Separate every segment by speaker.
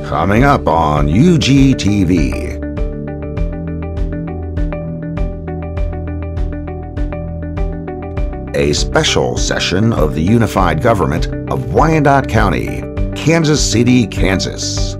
Speaker 1: Coming up on UGTV. A special session of the Unified Government of Wyandotte County, Kansas City, Kansas.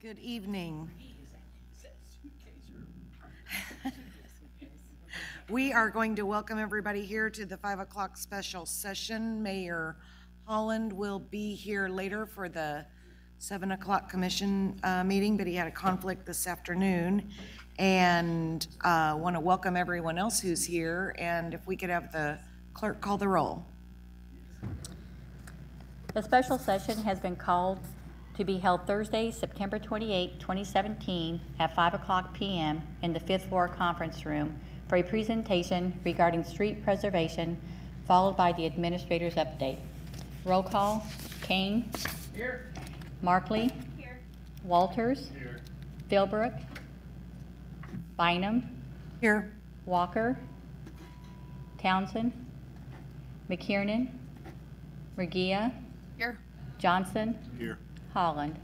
Speaker 2: Good evening. We are going to welcome everybody here to the 5 o'clock special session. Mayor Holland will be here later for the 7 o'clock commission meeting, but he had a conflict this afternoon. And want to welcome everyone else who's here. And if we could have the clerk call the roll.
Speaker 3: The special session has been called to be held Thursday, September 28, 2017 at 5:00 p.m. in the 5th floor conference room for a presentation regarding street preservation, followed by the administrator's update. Roll call: Kane. Here. Markley. Here. Walters. Here. Philbrook. Bynum.
Speaker 2: Here.
Speaker 3: Walker. Townsend. McKiernan. Murguia.
Speaker 2: Here.
Speaker 3: Johnson.
Speaker 4: Here.
Speaker 3: Holland.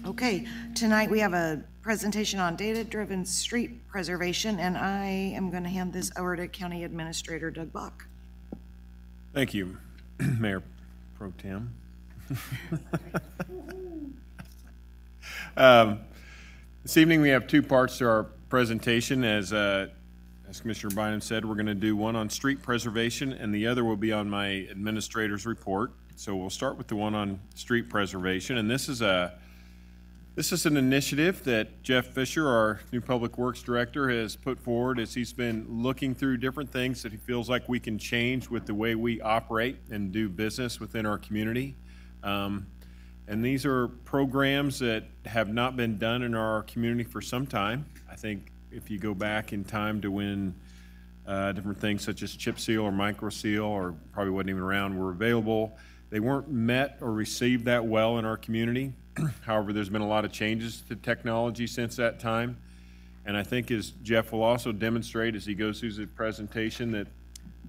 Speaker 2: Okay, tonight we have a presentation on data-driven street preservation, and I am going to hand this over to County Administrator Doug Bach.
Speaker 4: Thank you, Mayor Pro Tem. This evening we have two parts to our presentation. As Commissioner Bynum said, we're going to do one on street preservation, and the other will be on my administrator's report. So we'll start with the one on street preservation, and this is an initiative that Jeff Fisher, our new Public Works Director, has put forward as he's been looking through different things that he feels like we can change with the way we operate and do business within our community. And these are programs that have not been done in our community for some time. I think if you go back in time to when different things such as chip seal or micro seal, or probably wasn't even around, were available, they weren't met or received that well in our community. However, there's been a lot of changes to technology since that time. And I think, as Jeff will also demonstrate as he goes through his presentation, that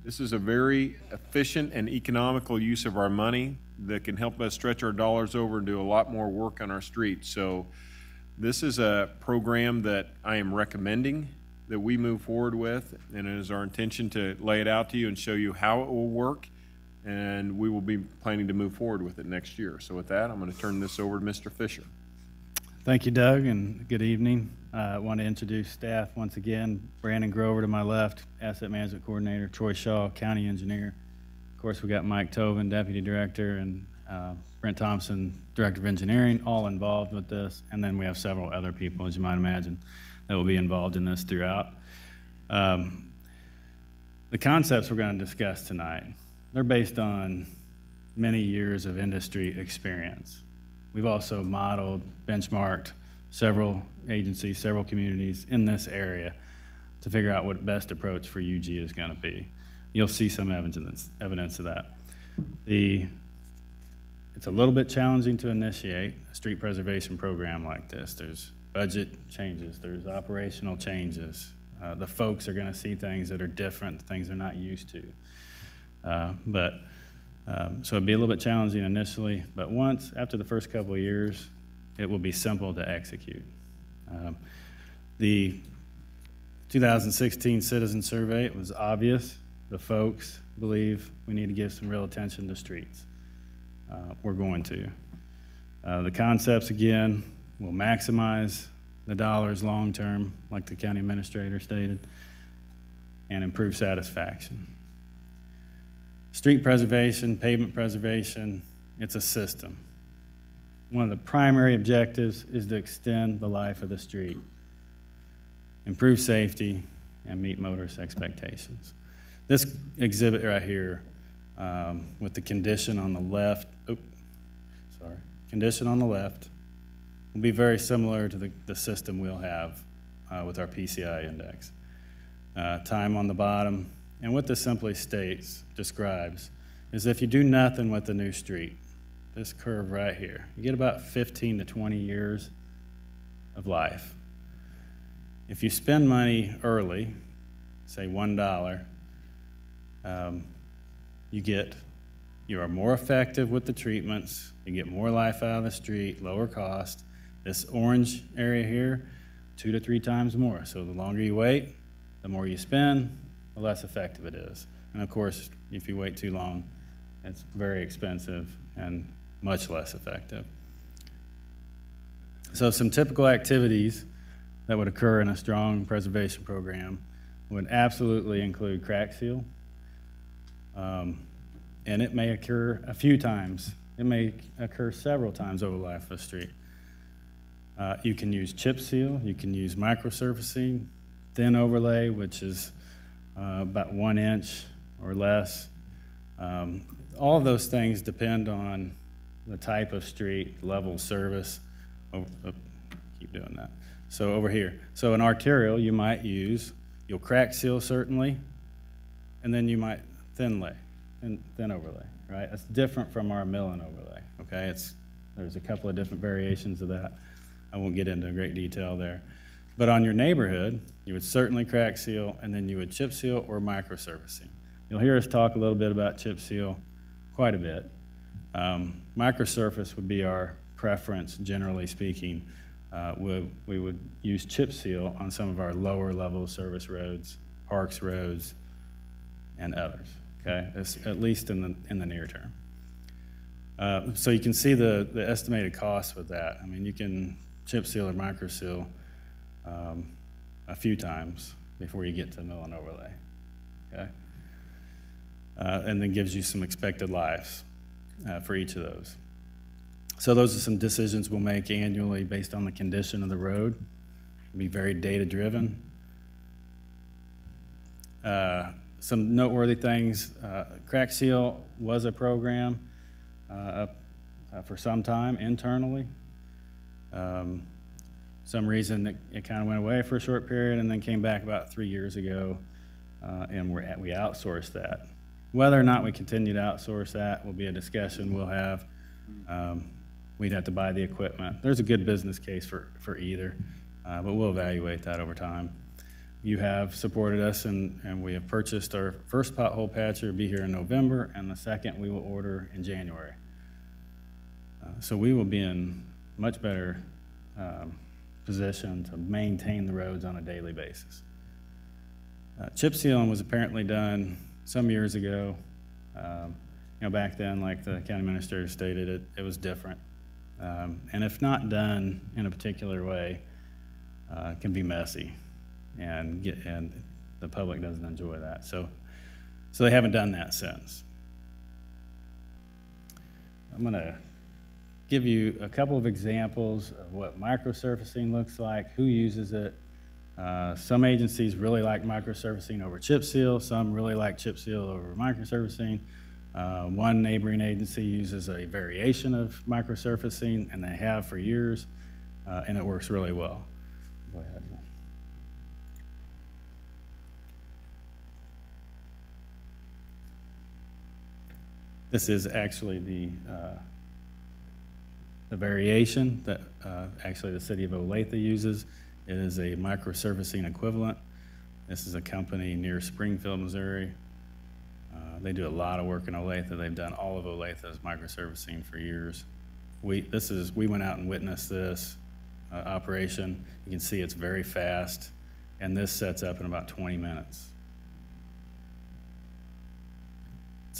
Speaker 4: this is a very efficient and economical use of our money that can help us stretch our dollars over and do a lot more work on our streets. So this is a program that I am recommending that we move forward with, and it is our intention to lay it out to you and show you how it will work. And we will be planning to move forward with it next year. So with that, I'm going to turn this over to Mr. Fisher.
Speaker 5: Thank you, Doug, and good evening. I want to introduce staff once again. Brandon Grover to my left, Asset Management Coordinator, Troy Shaw, County Engineer. Of course, we got Mike Tobin, Deputy Director, and Brent Thompson, Director of Engineering, all involved with this. And then we have several other people, as you might imagine, that will be involved in this throughout. The concepts we're going to discuss tonight, they're based on many years of industry experience. We've also modeled, benchmarked several agencies, several communities in this area to figure out what best approach for UG is going to be. You'll see some evidence of that. It's a little bit challenging to initiate a street preservation program like this. There's budget changes, there's operational changes. The folks are going to see things that are different, things they're not used to. So it'd be a little bit challenging initially, but after the first couple of years, it will be simple to execute. The 2016 citizen survey, it was obvious. The folks believe we need to give some real attention to streets. We're going to. The concepts, again, will maximize the dollars long term, like the county administrator stated, and improve satisfaction. Street preservation, pavement preservation, it's a system. One of the primary objectives is to extend the life of the street, improve safety, and meet motorist expectations. This exhibit right here, with the condition on the left, condition on the left, will be very similar to the system we'll have with our PCI index. Time on the bottom. And what this simply describes, is if you do nothing with the new street, this curve right here, you get about 15 to 20 years of life. If you spend money early, say $1, you are more effective with the treatments, you get more life out of the street, lower cost. This orange area here, 2 to 3 times more. So the longer you wait, the more you spend, the less effective it is. And of course, if you wait too long, it's very expensive and much less effective. So some typical activities that would occur in a strong preservation program would absolutely include crack seal. And it may occur a few times. It may occur several times over the life of the street. You can use chip seal, you can use microsurfacing, thin overlay, which is about 1 inch or less. All of those things depend on the type of street, level of service. Keep doing that. So over here, so an arterial you might use, you'll crack seal certainly, and then you might thin overlay, right? That's different from our mill and overlay, okay? There's a couple of different variations of that. I won't get into great detail there. But on your neighborhood, you would certainly crack seal, and then you would chip seal or microsurfacing. You'll hear us talk a little bit about chip seal, quite a bit. Microsurface would be our preference, generally speaking. We would use chip seal on some of our lower level service roads, parks roads, and others, okay? At least in the near term. So you can see the estimated cost with that. I mean, you can chip seal or micro seal a few times before you get to mill and overlay, okay? And then gives you some expected lives for each of those. So those are some decisions we'll make annually based on the condition of the road. It'll be very data-driven. Some noteworthy things, crack seal was a program for some time internally. Some reason it kind of went away for a short period and then came back about 3 years ago, and we outsourced that. Whether or not we continue to outsource that will be a discussion we'll have. We'd have to buy the equipment. There's a good business case for either, but we'll evaluate that over time. You have supported us, and we have purchased our first pothole patcher, be here in November, and the second we will order in January. So we will be in much better position to maintain the roads on a daily basis. Chip sealing was apparently done some years ago. Back then, like the county administrator stated, it was different. And if not done in a particular way, it can be messy, and the public doesn't enjoy that. So they haven't done that since. I'm going to give you a couple of examples of what microsurfacing looks like, who uses it. Some agencies really like microsurfacing over chip seal. Some really like chip seal over microsurfacing. One neighboring agency uses a variation of microsurfacing, and they have for years, and it works really well. Go ahead. This is actually the variation that actually the city of Olathe uses. It is a microsurfacing equivalent. This is a company near Springfield, Missouri. They do a lot of work in Olathe. They've done all of Olathe's microsurfacing for years. We went out and witnessed this operation. You can see it's very fast, and this sets up in about 20 minutes.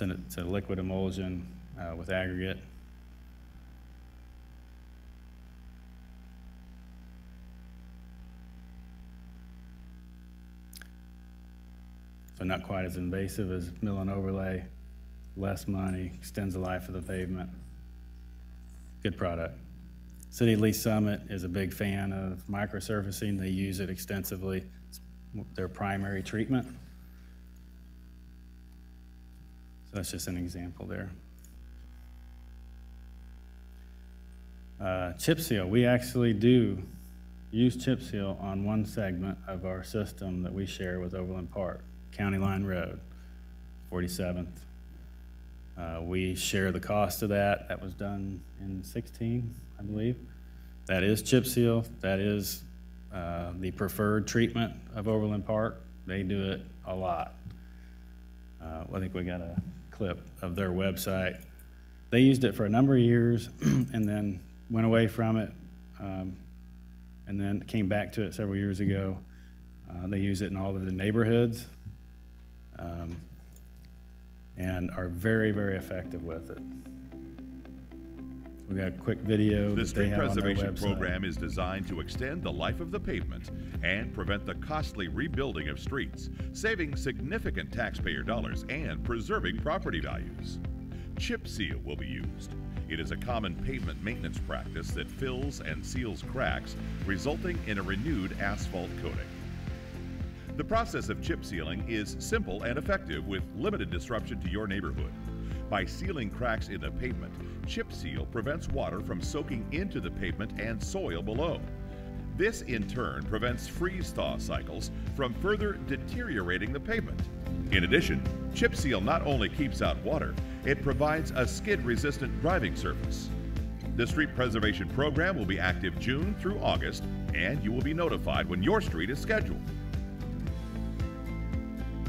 Speaker 5: It's a liquid emulsion with aggregate. So not quite as invasive as mill and overlay, less money, extends the life of the pavement. Good product. City of Lee Summit is a big fan of microsurfacing. They use it extensively. It's their primary treatment. So that's just an example there. Chip seal, we actually do use chip seal on one segment of our system that we share with Overland Park. County Line Road, 47th. We share the cost of that. That was done in 16, I believe. That is chip seal. That is the preferred treatment of Overland Park. They do it a lot. I think we got a clip of their website. They used it for a number of years and then went away from it, and then came back to it several years ago. They use it in all of the neighborhoods. And are very, very effective with it. We got a quick video.
Speaker 6: The street preservation program is designed to extend the life of the pavement and prevent the costly rebuilding of streets, saving significant taxpayer dollars and preserving property values. Chip seal will be used. It is a common pavement maintenance practice that fills and seals cracks, resulting in a renewed asphalt coating. The process of chip sealing is simple and effective with limited disruption to your neighborhood. By sealing cracks in the pavement, chip seal prevents water from soaking into the pavement and soil below. This in turn prevents freeze-thaw cycles from further deteriorating the pavement. In addition, chip seal not only keeps out water, it provides a skid-resistant driving surface. The street preservation program will be active June through August, and you will be notified when your street is scheduled.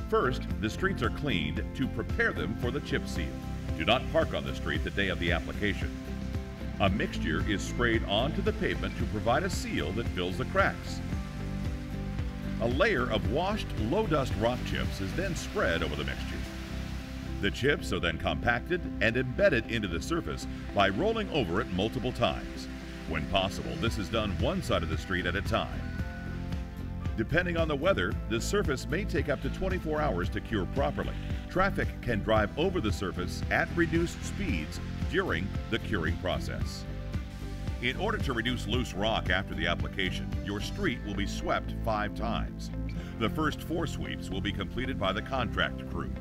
Speaker 6: First, the streets are cleaned to prepare them for the chip seal. Do not park on the street the day of the application. A mixture is sprayed onto the pavement to provide a seal that fills the cracks. A layer of washed low-dust rock chips is then spread over the mixture. The chips are then compacted and embedded into the surface by rolling over it multiple times. When possible, this is done one side of the street at a time. Depending on the weather, the surface may take up to 24 hours to cure properly. Traffic can drive over the surface at reduced speeds during the curing process. In order to reduce loose rock after the application, your street will be swept 5 times. The first 4 sweeps will be completed by the contract crew,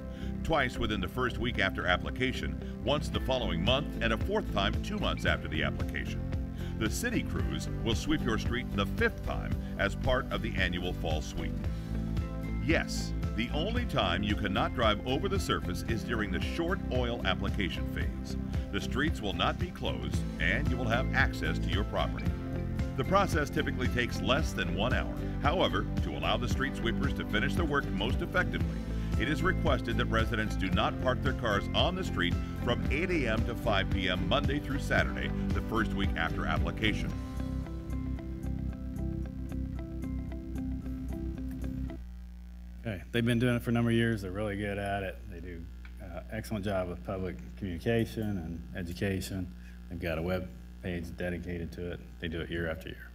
Speaker 6: twice within the first week after application, once the following month, and a 4th time 2 months after the application. The city crews will sweep your street the 5th time as part of the annual fall sweep. Yes, the only time you cannot drive over the surface is during the short oil application phase. The streets will not be closed and you will have access to your property. The process typically takes less than 1 hour. However, to allow the street sweepers to finish their work most effectively, it is requested that residents do not park their cars on the street from 8 a.m. to 5 p.m. Monday through Saturday, the first week after application.
Speaker 5: Okay, they've been doing it for a number of years. They're really good at it. They do excellent job with public communication and education. They've got a web page dedicated to it. They do it year after year.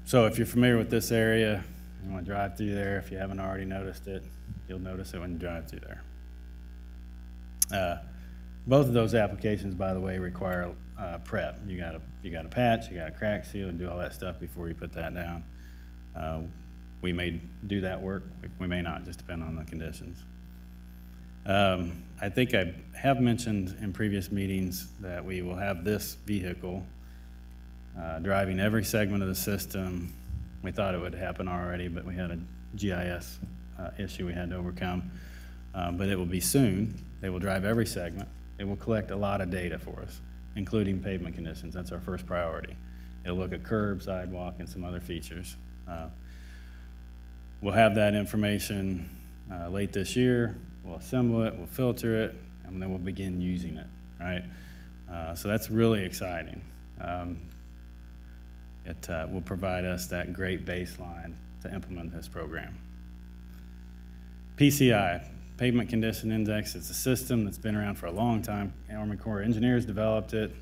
Speaker 5: So if you're familiar with this area, you want to drive through there. If you haven't already noticed it, you'll notice it when you drive through there. Both of those applications, by the way, require prep. You got to patch, you got to crack seal, and do all that stuff before you put that down. We may do that work, we may not, just depend on the conditions. I think I have mentioned in previous meetings that we will have this vehicle driving every segment of the system. We thought it would happen already, but we had a GIS issue we had to overcome. But it will be soon. They will drive every segment. It will collect a lot of data for us, including pavement conditions. That's our first priority. It'll look at curb, sidewalk, and some other features. We'll have that information late this year. We'll assemble it, we'll filter it, and then we'll begin using it, right? So that's really exciting. It will provide us that great baseline to implement this program. PCI, Pavement Condition Index, it's a system that's been around for a long time. Army Corps of Engineers developed it.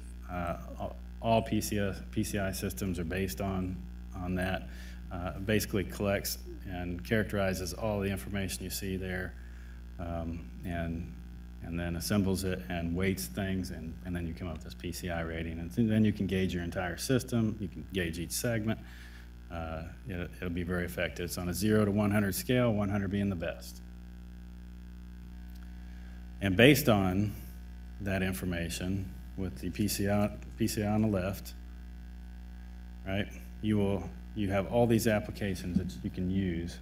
Speaker 5: All PCI systems are based on that. Basically collects and characterizes all the information you see there, and then assembles it and weights things, and then you come up with this PCI rating. And then you can gauge your entire system. You can gauge each segment. It'll be very effective. It's on a 0 to 100 scale, 100 being the best. And based on that information, with the PCI on the left, right, you have all these applications that you can use.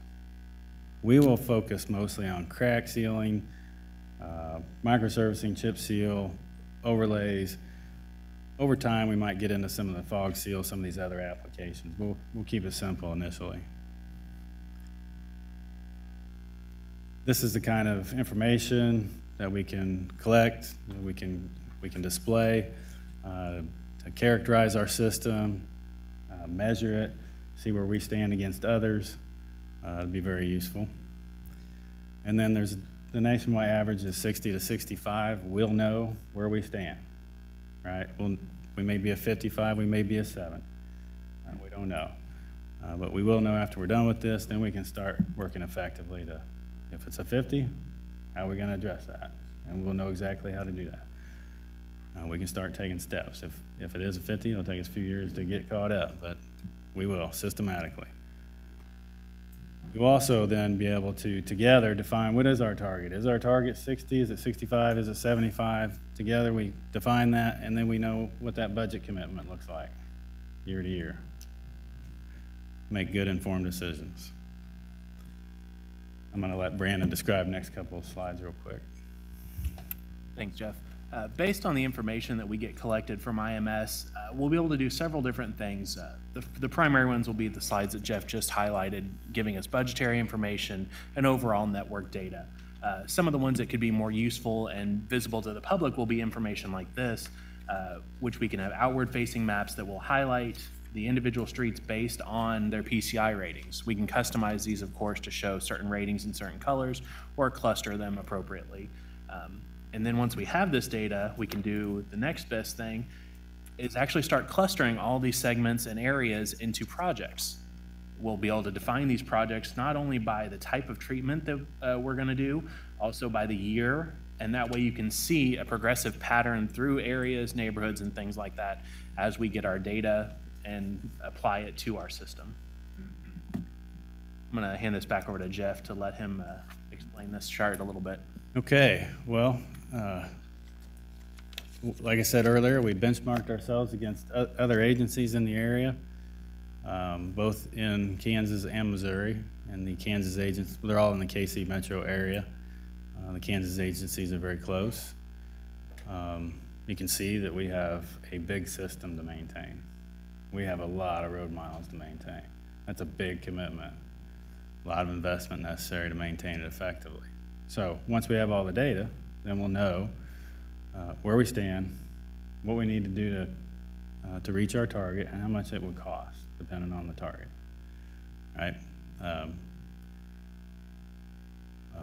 Speaker 5: We will focus mostly on crack sealing, microsurfacing, chip seal, overlays. Over time, we might get into some of the fog seal, some of these other applications. We'll keep it simple initially. This is the kind of information that we can collect, we can display to characterize our system, measure it, see where we stand against others. It'll be very useful. And then there's the nationwide average is 60 to 65. We'll know where we stand, right? We may be a 55, we may be a 7. We don't know. But we will know after we're done with this, then we can start working effectively to, if it's a 50, How are we going to address that? And we'll know exactly how to do that. We can start taking steps. If it is a 50, it'll take us a few years to get caught up, but we will systematically. We'll also then be able to together define what is our target. Is our target 60? Is it 65? Is it 75? Together we define that, and then we know what that budget commitment looks like year to year. Make good informed decisions. I'm going to let Brandon describe the next couple of slides real quick.
Speaker 7: Thanks, Jeff. Based on the information that we get collected from IMS, we'll be able to do several different things. The primary ones will be the slides that Jeff just highlighted, giving us budgetary information and overall network data. Some of the ones that could be more useful and visible to the public will be information like this, which we can have outward-facing maps that will highlight the individual streets based on their PCI ratings. We can customize these, of course, to show certain ratings in certain colors or cluster them appropriately. And then once we have this data, we can do the next best thing is actually start clustering all these segments and areas into projects. We'll be able to define these projects not only by the type of treatment that we're going to do, also by the year, and that way you can see a progressive pattern through areas, neighborhoods, and things like that as we get our data and apply it to our system. I'm going to hand this back over to Jeff to let him explain this chart a little bit.
Speaker 5: Okay, well, like I said earlier, we benchmarked ourselves against other agencies in the area, both in Kansas and Missouri. And the Kansas agents, they're all in the KC metro area. The Kansas agencies are very close. You can see that we have a big system to maintain. We have a lot of road miles to maintain. That's a big commitment. A lot of investment necessary to maintain it effectively. So once we have all the data, then we'll know where we stand, what we need to do to reach our target, and how much it would cost, depending on the target. Right?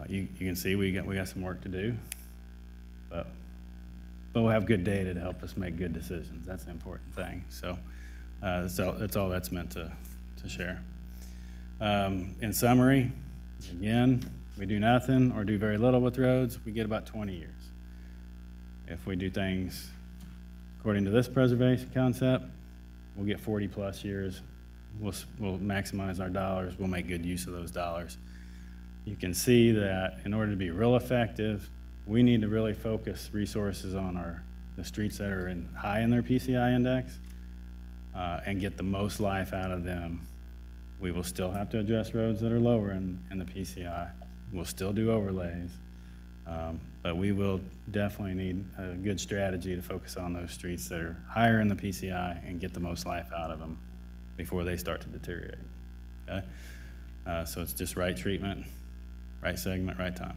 Speaker 5: You can see we got some work to do, but we'll have good data to help us make good decisions. That's the important thing. So that's all that's meant to share. In summary, again, we do nothing or do very little with roads, we get about 20 years. If we do things according to this preservation concept, we'll get 40 plus years. We'll maximize our dollars. We'll make good use of those dollars. You can see that in order to be real effective, we need to really focus resources on the streets that are high in their PCI index and get the most life out of them. We will still have to address roads that are lower in the PCI. We'll still do overlays, but we will definitely need a good strategy to focus on those streets that are higher in the PCI and get the most life out of them before they start to deteriorate. Okay? So it's just right treatment, right segment, right time.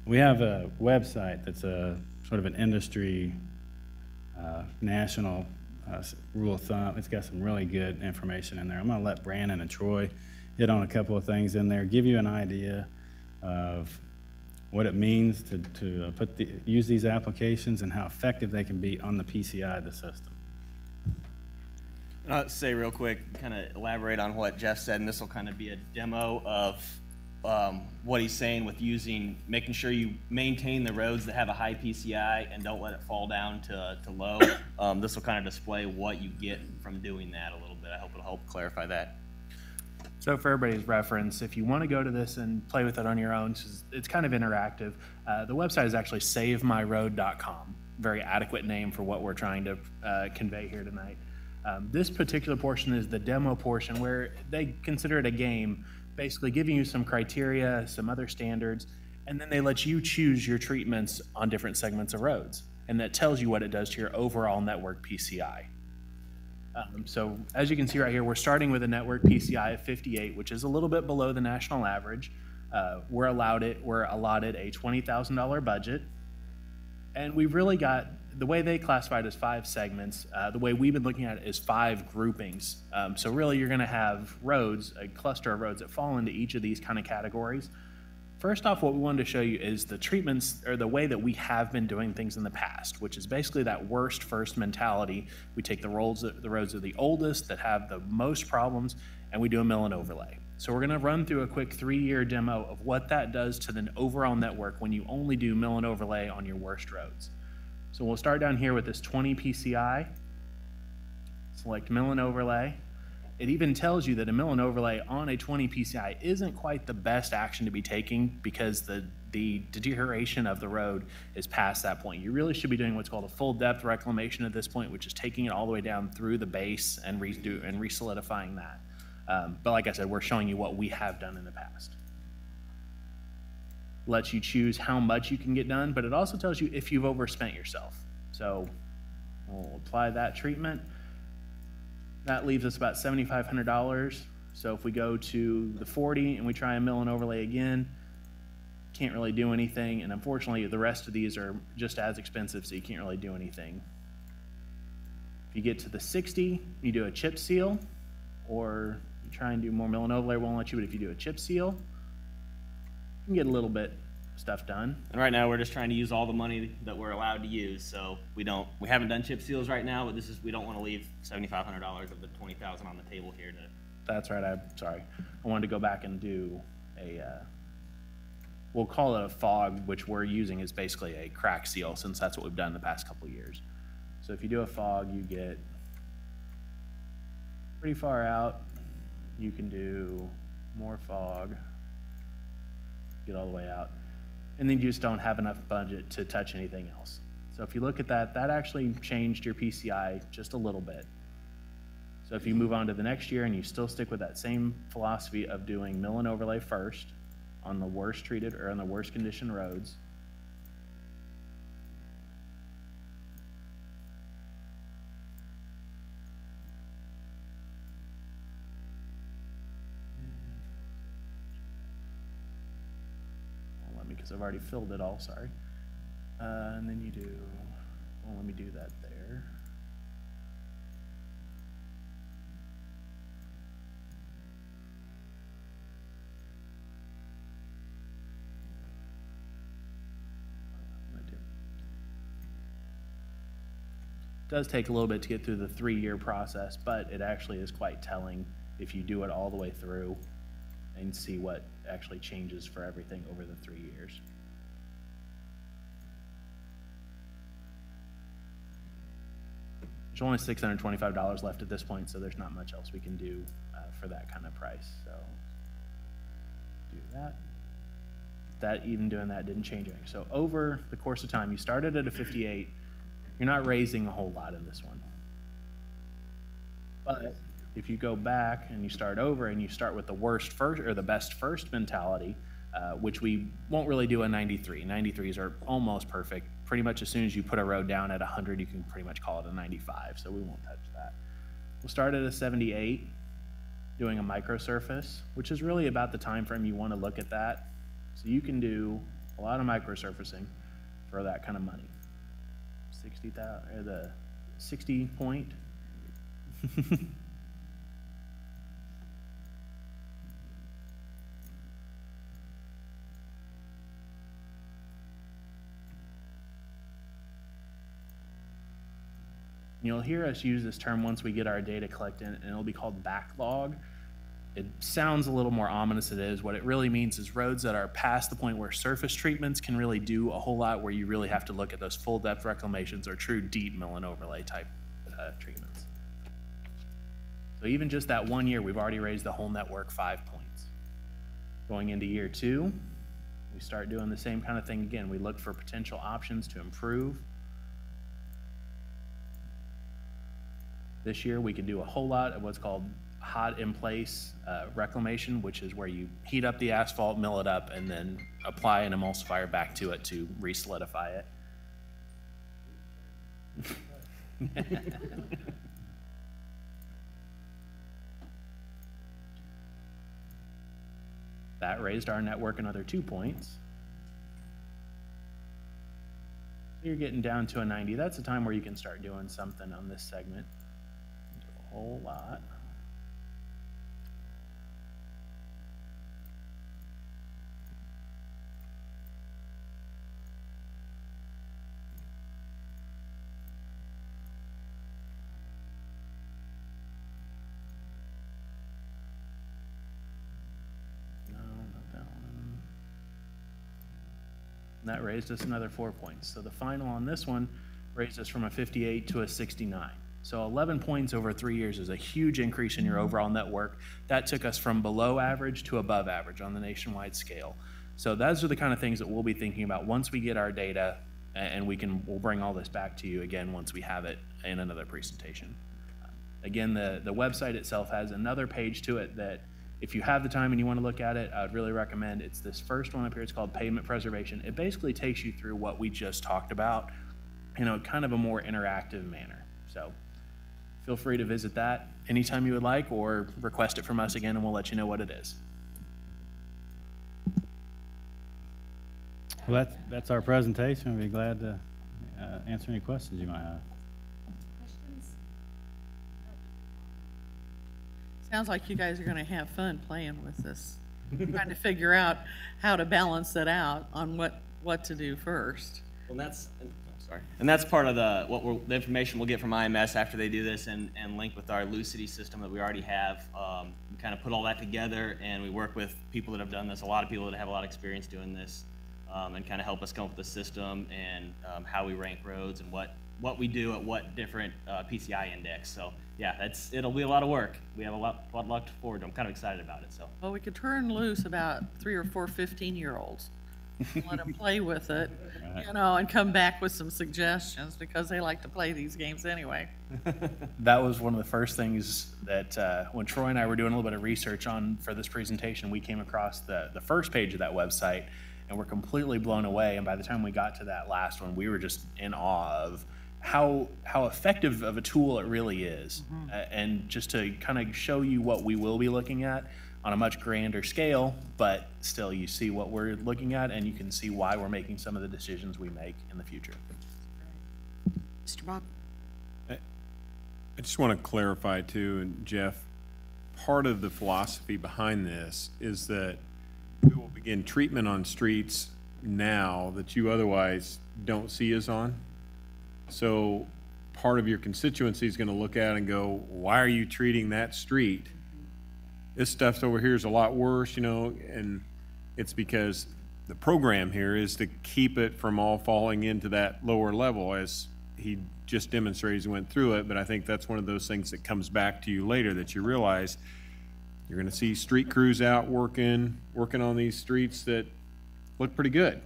Speaker 5: We have a website that's a sort of an industry national rule of thumb. It's got some really good information in there. I'm going to let Brandon and Troy hit on a couple of things in there, give you an idea of what it means to use these applications and how effective they can be on the PCI of the system.
Speaker 8: I'll say real quick, kind of elaborate on what Jeff said, and this will kind of be a demo of what he's saying with making sure you maintain the roads that have a high PCI and don't let it fall down to low. This will kind of display what you get from doing that a little bit. I hope it'll help clarify that.
Speaker 7: So for everybody's reference, if you want to go to this and play with it on your own, it's kind of interactive. The website is actually savemyroad.com. Very adequate name for what we're trying to convey here tonight. This particular portion is the demo portion where they consider it a game, basically giving you some criteria, some other standards, and then they let you choose your treatments on different segments of roads. And that tells you what it does to your overall network PCI. So as you can see right here, we're starting with a network PCI of 58, which is a little bit below the national average. We're allotted a $20,000 budget. And we've really got, the way they classified as 5 segments, the way we've been looking at it is 5 groupings. So really you're gonna have roads, a cluster of roads that fall into each of these kind of categories. First off, what we wanted to show you is the treatments, or the way that we have been doing things in the past, which is basically that worst first mentality. We take the roads that are the oldest, that have the most problems, and we do a mill and overlay. So we're gonna run through a quick 3-year demo of what that does to the overall network when you only do mill and overlay on your worst roads. So we'll start down here with this 20 PCI. Select mill and overlay. It even tells you that a mill and overlay on a 20 PCI isn't quite the best action to be taking because the deterioration of the road is past that point. You really should be doing what's called a full depth reclamation at this point, which is taking it all the way down through the base and re-solidifying that. But like I said, we're showing you what we have done in the past. Lets you choose how much you can get done, but it also tells you if you've overspent yourself. So we'll apply that treatment. That leaves us about $7,500. So if we go to the 40 and we try a mill and overlay again, can't really do anything. And unfortunately, the rest of these are just as expensive, so you can't really do anything. If you get to the 60, you do a chip seal, or you try and do more mill and overlay, won't let you, but if you do a chip seal, you can get a little bit of stuff done.
Speaker 8: And right now, we're just trying to use all the money that we're allowed to use. So we haven't done chip seals right now, but we don't want to leave $7,500 of the $20,000 on the table here to.
Speaker 7: That's right. I'm sorry. I wanted to go back and do a. We'll call it a fog, which we're using is basically a crack seal, since that's what we've done in the past couple of years. So if you do a fog, you get pretty far out. You can do more fog, get all the way out, and then you just don't have enough budget to touch anything else. So if you look at that, that actually changed your PCI just a little bit. So if you move on to the next year and you still stick with that same philosophy of doing mill and overlay first on the worst treated or on the worst condition roads, because I've already filled it all, sorry. And then you do, well, let me do that there. It does take a little bit to get through the 3-year process, but it actually is quite telling if you do it all the way through and see what actually changes for everything over the 3 years. There's only $625 left at this point, so there's not much else we can do for that kind of price. So do that. Even doing that didn't change anything. So over the course of time, you started at a 58. You're not raising a whole lot in this one. But if you go back and you start over and you start with the worst first or the best first mentality, which we won't really do a 93. 93s are almost perfect. Pretty much as soon as you put a road down at 100, you can pretty much call it a 95, so we won't touch that. We'll start at a 78, doing a microsurface, which is really about the time frame you want to look at that. So you can do a lot of microsurfacing for that kind of money. 60,000, or the 60 point. You'll hear us use this term once we get our data collected, and it'll be called backlog. It sounds a little more ominous than it is. What it really means is roads that are past the point where surface treatments can really do a whole lot, where you really have to look at those full depth reclamations or true deep mill and overlay type treatments. So even just that 1 year, we've already raised the whole network 5 points. Going into year 2, we start doing the same kind of thing again. We look for potential options to improve. This year, we can do a whole lot of what's called hot in place reclamation, which is where you heat up the asphalt, mill it up, and then apply an emulsifier back to it to re-solidify it. That raised our network another 2 points. So you're getting down to a 90. That's a time where you can start doing something on this segment. Do a whole lot. and that raised us another 4 points. So the final on this one raised us from a 58 to a 69. So 11 points over 3 years is a huge increase in your overall net work. That took us from below average to above average on the nationwide scale. So those are the kind of things that we'll be thinking about once we get our data, and we'll bring all this back to you again once we have it in another presentation. Again, the website itself has another page to it that if you have the time and you want to look at it, I would really recommend. It's this first one up here. It's called Pavement Preservation. It basically takes you through what we just talked about in a kind of a more interactive manner. So feel free to visit that anytime you would like, or request it from us again and we'll let you know what it is.
Speaker 5: Well, that's our presentation. We'd be glad to answer any questions you might have.
Speaker 9: Sounds like you guys are going to have fun playing with this, trying to figure out how to balance it out on what to do first.
Speaker 8: Well, and that's part of the information we'll get from IMS after they do this, and link with our Lucity system that we already have. We kind of put all that together, and we work with people that have done this, a lot of people that have a lot of experience doing this, and kind of help us come up with the system and how we rank roads and what we do at what different PCI index. So yeah, it'll be a lot of work. We have a lot to look forward to. I'm kind of excited about it. So
Speaker 9: Well, we could turn loose about 3 or 4 15-year-olds, let them play with it, and come back with some suggestions, because they like to play these games anyway.
Speaker 7: That was one of the first things that when Troy and I were doing a little bit of research on for this presentation, we came across the first page of that website and were completely blown away. And by the time we got to that last one, we were just in awe of how effective of a tool it really is. And just to kind of show you what we will be looking at on a much grander scale, but still you see what we're looking at and you can see why we're making some of the decisions we make in the future.
Speaker 2: Mr. Bob?
Speaker 4: I just want to clarify too, and Jeff, part of the philosophy behind this is that we will begin treatment on streets now that you otherwise don't see us on. So part of your constituency is going to look at and go, why are you treating that street? This stuff over here is a lot worse, and it's because the program here is to keep it from all falling into that lower level, as he just demonstrated as he went through it. But I think that's one of those things that comes back to you later, that you realize you're going to see street crews out working on these streets that look pretty good,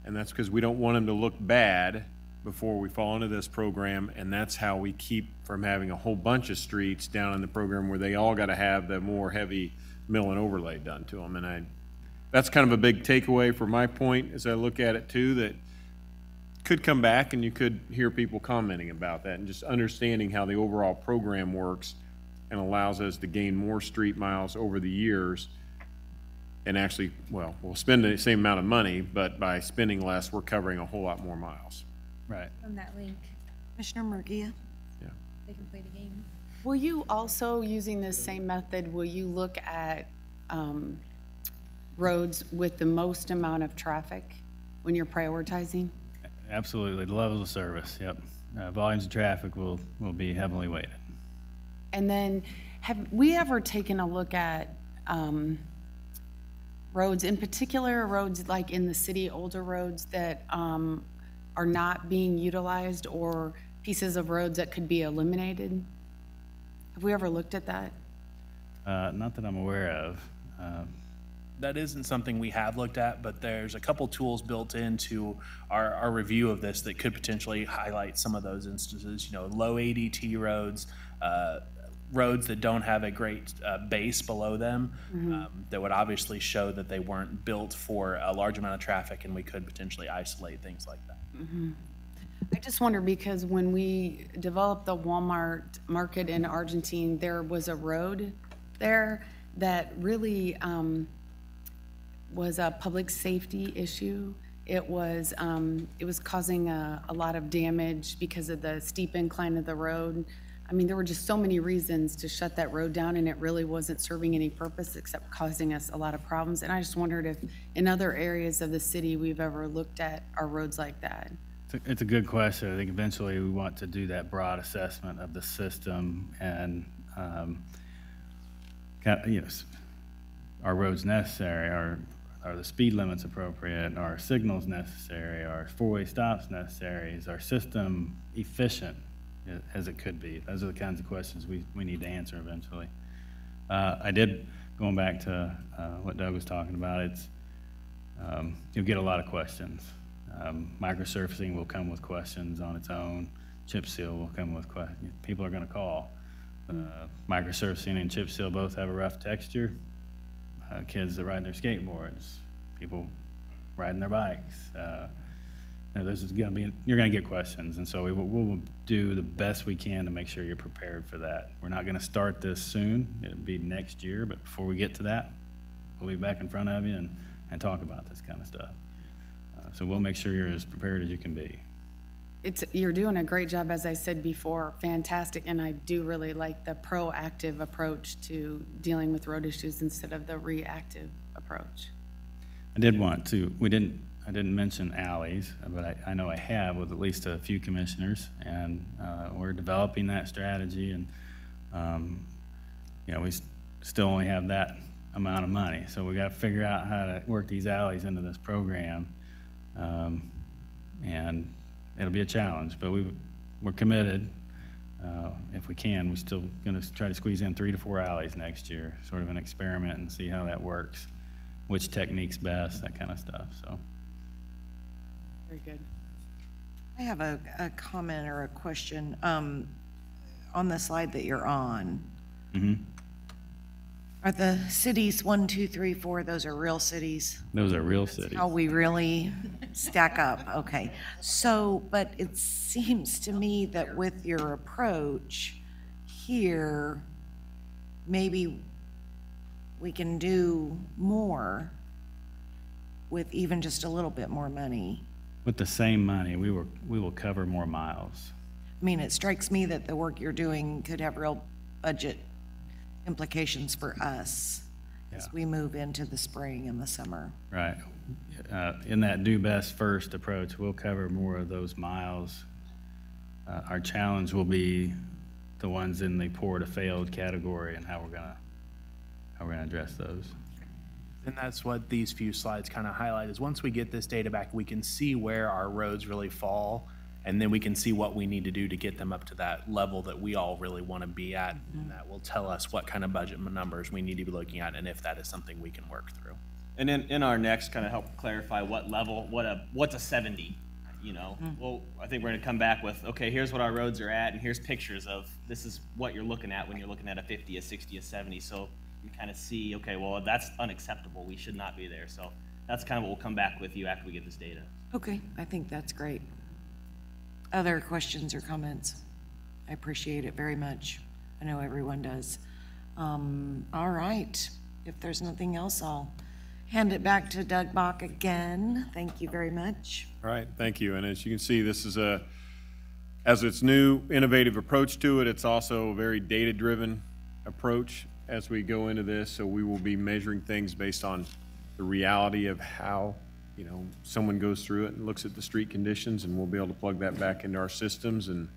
Speaker 4: and that's because we don't want them to look bad before we fall into this program, and that's how we keep from having a whole bunch of streets down in the program where they all got to have the more heavy mill and overlay done to them. And that's kind of a big takeaway for my point as I look at it too, that could come back and you could hear people commenting about that, and just understanding how the overall program works and allows us to gain more street miles over the years. And actually, well, we'll spend the same amount of money, but by spending less, we're covering a whole lot more miles.
Speaker 5: Right.
Speaker 10: On that link,
Speaker 2: Commissioner Murguia?
Speaker 4: Yeah.
Speaker 10: they can play the game.
Speaker 11: Will you also, using this same method, will you look at roads with the most amount of traffic when you're prioritizing?
Speaker 5: Absolutely. The levels of service, yep. Volumes of traffic will be heavily weighted.
Speaker 11: And then have we ever taken a look at roads, in particular roads like in the city, older roads that are not being utilized, or pieces of roads that could be eliminated? Have we ever looked at that?
Speaker 5: Not that I'm aware of.
Speaker 7: That isn't something we have looked at, but there's a couple tools built into our review of this that could potentially highlight some of those instances. Low ADT roads, roads that don't have a great base below them, that would obviously show that they weren't built for a large amount of traffic, and we could potentially isolate things like that.
Speaker 11: I just wonder, because when we developed the Walmart market in Argentine, there was a road there that really was a public safety issue. It was causing a lot of damage because of the steep incline of the road. I mean, there were just so many reasons to shut that road down, and it really wasn't serving any purpose except causing us a lot of problems. And I just wondered if in other areas of the city we've ever looked at our roads like that.
Speaker 5: It's a good question. I think eventually we want to do that broad assessment of the system, and are roads necessary? are the speed limits appropriate? Are signals necessary? Are four-way stops necessary? Is our system efficient as it could be? Those are the kinds of questions we need to answer eventually. Going back to what Doug was talking about, you'll get a lot of questions. Microsurfacing will come with questions on its own. Chip seal will come with questions. People are going to call. Microsurfacing and chip seal both have a rough texture. Kids that ride their skateboards, people riding their bikes. You're going to get questions, and so we'll do the best we can to make sure you're prepared for that. We're not going to start this soon. It'll be next year, but before we get to that, we'll be back in front of you and talk about this kind of stuff. So we'll make sure you're as prepared as you can be.
Speaker 11: You're doing a great job, as I said before, fantastic, and I do really like the proactive approach to dealing with road issues instead of the reactive approach.
Speaker 5: I didn't mention alleys, but I know I have with at least a few commissioners, and we're developing that strategy, and we still only have that amount of money, so we got to figure out how to work these alleys into this program, and it'll be a challenge, but we're committed. If we can, we're still going to try to squeeze in 3 to 4 alleys next year, sort of an experiment, and see how that works, which technique's best, that kind of stuff. So.
Speaker 11: Very good.
Speaker 2: I have a comment or a question. On the slide that you're on, are the cities 1, 2, 3, 4, those are real cities?
Speaker 5: Those are real cities.
Speaker 2: How we really stack up, okay. So, but it seems to me that with your approach here, maybe we can do more with even just a little bit more money.
Speaker 5: With the same money, we will cover more miles.
Speaker 2: I mean, it strikes me that the work you're doing could have real budget implications for us as we move into the spring and the summer.
Speaker 5: Right. In that do best first approach, we'll cover more of those miles. Our challenge will be the ones in the poor to failed category and how we're gonna address those.
Speaker 7: And that's what these few slides kind of highlight, is once we get this data back, we can see where our roads really fall, and then we can see what we need to do to get them up to that level that we all really want to be at. And that will tell us what kind of budget numbers we need to be looking at, and if that is something we can work through.
Speaker 8: And then in our next, kind of help clarify what level, what's a 70, Well, I think we're going to come back with, okay, here's what our roads are at, and here's pictures of, this is what you're looking at when you're looking at a 50, a 60, a 70. So you kind of see, okay, well, that's unacceptable. We should not be there. So that's kind of what we'll come back with you after we get this data.
Speaker 2: Okay, I think that's great. Other questions or comments? I appreciate it very much. I know everyone does. All right, if there's nothing else, I'll hand it back to Doug Bach again. Thank you very much.
Speaker 4: All right, thank you. And as you can see, this is as its new innovative approach to it, it's also a very data-driven approach as we go into this. So we will be measuring things based on the reality of how someone goes through it and looks at the street conditions, and we'll be able to plug that back into our systems and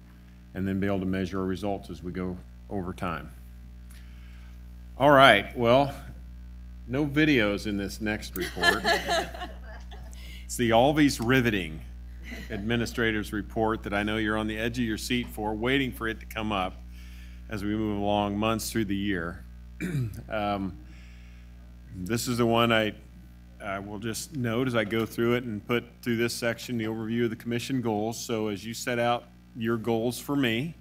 Speaker 4: then be able to measure our results as we go over time. All right, well, no videos in this next report. It's the always riveting administrator's report that I know you're on the edge of your seat for, waiting for it to come up as we move along months through the year. This is the one I will just note as I go through it and put through this section the overview of the commission goals. So as you set out your goals for me,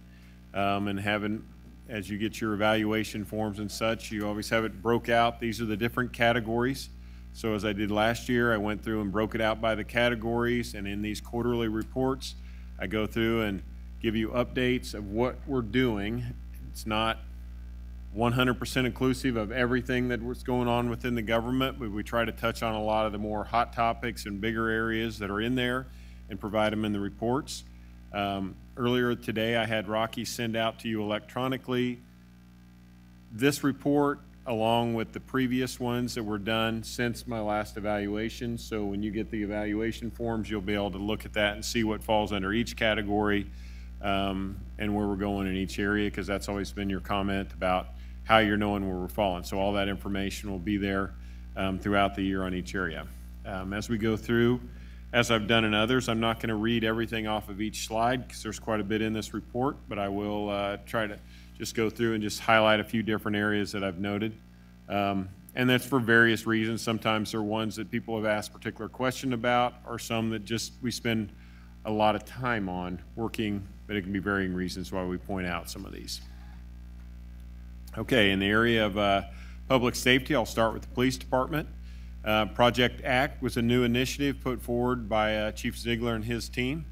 Speaker 4: and as you get your evaluation forms and such, you always have it broke out. These are the different categories. So as I did last year, I went through and broke it out by the categories, and in these quarterly reports, I go through and give you updates of what we're doing. It's not 100% inclusive of everything that's going on within the government, but we try to touch on a lot of the more hot topics and bigger areas that are in there and provide them in the reports. Earlier today, I had Rocky send out to you electronically this report along with the previous ones that were done since my last evaluation. So when you get the evaluation forms, you'll be able to look at that and see what falls under each category and where we're going in each area, because that's always been your comment about how you're knowing where we're falling. So all that information will be there throughout the year on each area. As we go through, as I've done in others, I'm not going to read everything off of each slide because there's quite a bit in this report, but I will try to just go through and just highlight a few different areas that I've noted. And that's for various reasons. Sometimes they're ones that people have asked particular question about, or some that just we spend a lot of time on working, but it can be varying reasons why we point out some of these. Okay, in the area of public safety, I'll start with the police department. Project ACT was a new initiative put forward by Chief Ziegler and his team.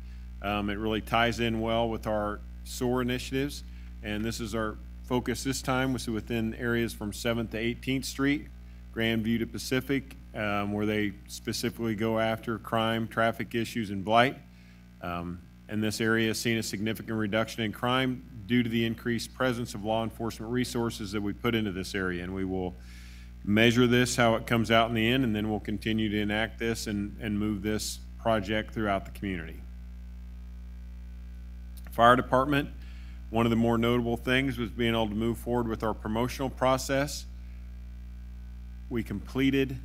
Speaker 4: It really ties in well with our SOAR initiatives, and this is our focus this time was within areas from 7th to 18th Street, Grandview to Pacific, where they specifically go after crime, traffic issues, and blight. And this area has seen a significant reduction in crime due to the increased presence of law enforcement resources that we put into this area. And we will measure this, how it comes out in the end, and then we'll continue to enact this and move this project throughout the community. Fire department, one of the more notable things was being able to move forward with our promotional process. We completed